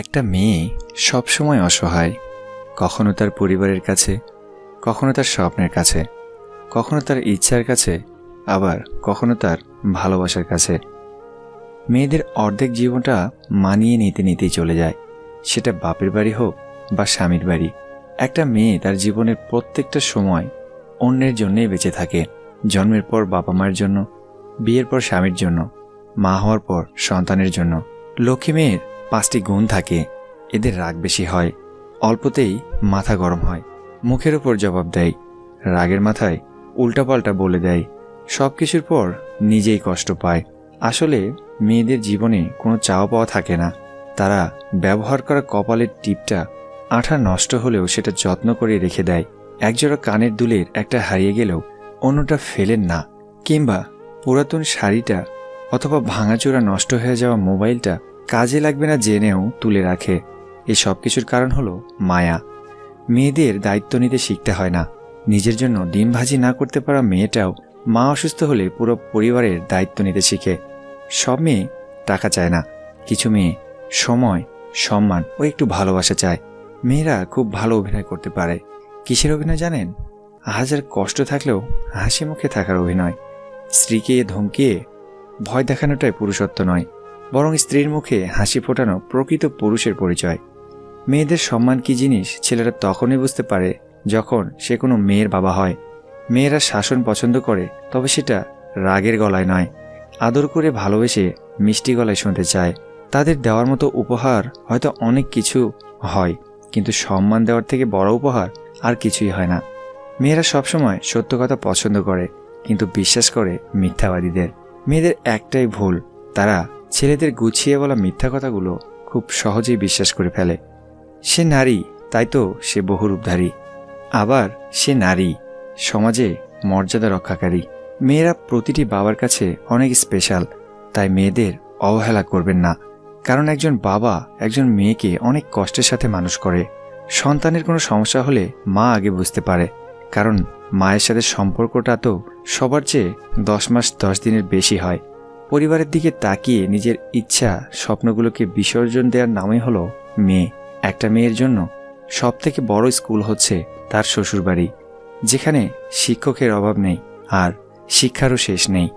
একটা মেয়ে সবসময় অসহায়। কখনো তার পরিবারের কাছে, কখনো তার স্বপ্নের কাছে, কখনো তার ইচ্ছার কাছে, আবার কখনো তার ভালোবাসার কাছে। মেয়েদের অর্ধেক জীবনটা মানিয়ে নিতে নিতেই চলে যায়, সেটা বাপের বাড়ি হোক বা স্বামীর বাড়ি। একটা মেয়ে তার জীবনের প্রত্যেকটা সময় অন্যের জন্যই বেঁচে থাকে। জন্মের পর বাবা মায়ের জন্য, বিয়ের পর স্বামীর জন্য, মা হওয়ার পর সন্তানের জন্য। লক্ষ্মী মেয়ের 5টি গুণ থাকে। এদের রাগ বেশি হয়, অল্পতেই মাথা গরম হয়, মুখের ওপর জবাব দেয়, রাগের মাথায় উল্টাপাল্টা বলে দেয়, সব কিছুর পর নিজেই কষ্ট পায়। আসলে মেয়েদের জীবনে কোনো চাওয়া পাওয়া থাকে না। তারা ব্যবহার করা কপালের টিপটা আঠা নষ্ট হলেও সেটা যত্ন করে রেখে দেয়। একজোড়া কানের দুলের একটা হারিয়ে গেলেও অন্যটা ফেলেন না, কিংবা পুরাতন শাড়িটা অথবা ভাঙাচোরা নষ্ট হয়ে যাওয়া মোবাইলটা কাজে লাগবে না জেনেও তুলে রাখে। এই সব কিছুর কারণ হলো মায়া। মেয়েদের দায়িত্ব নিতে শিখতে হয় না। নিজের জন্য ডিম ভাজি না করতে পারা মেয়েটাও মা অসুস্থ হলে পুরো পরিবারের দায়িত্ব নিতে শিখে। সব মেয়ে টাকা চায় না, কিছু মেয়ে সময়, সম্মান ও একটু ভালোবাসা চায়। মেয়েরা খুব ভালো অভিনয় করতে পারে। কিসের অভিনয় জানেন? হাজার কষ্ট থাকলেও হাসি মুখে থাকার অভিনয়। স্ত্রীকে ধমকিয়ে ভয় দেখানোটাই পুরুষত্ব নয়, বরং স্ত্রীর মুখে হাসি ফোটানো প্রকৃত পুরুষের পরিচয়। মেয়েদের সম্মান কি জিনিস ছেলেরা তখনই বুঝতে পারে যখন সে কোনো মেয়ের বাবা হয়। মেয়েরা শাসন পছন্দ করে, তবে সেটা রাগের গলায় নয়, আদর করে ভালোবেসে মিষ্টি গলায় শুনতে চায়। তাদের দেওয়ার মতো উপহার হয়তো অনেক কিছু হয়, কিন্তু সম্মান দেওয়ার থেকে বড় উপহার আর কিছুই হয় না। মেয়েরা সবসময় সত্য কথা পছন্দ করে, কিন্তু বিশ্বাস করে মিথ্যাবাদীদের। মেয়েদের একটাই ভুল, তারা ছেলেদের গুছিয়ে বলা মিথ্যা কথাগুলো খুব সহজেই বিশ্বাস করে ফেলে। সে নারী, তাই তো সে বহুরূপধারী। আবার সে নারী, সমাজে মর্যাদা রক্ষাকারী। মেয়েরা প্রতিটি বাবার কাছে অনেক স্পেশাল, তাই মেয়েদের অবহেলা করবেন না। কারণ একজন বাবা একজন মেয়েকে অনেক কষ্টের সাথে মানুষ করে। সন্তানের কোনো সমস্যা হলে মা আগে বুঝতে পারে, কারণ মায়ের সাথে সম্পর্কটা তো সবার চেয়ে 10 মাস 10 দিনের বেশি হয়। পরিবারের দিকে তাকিয়ে নিজের ইচ্ছা স্বপ্নগুলোকে বিসর্জন দেওয়ার নামই হলো মেয়ে। একটা মেয়ের জন্য সবথেকে বড় স্কুল হচ্ছে তার শ্বশুরবাড়ি, যেখানে শিক্ষকের অভাব নেই আর শিক্ষারও শেষ নেই।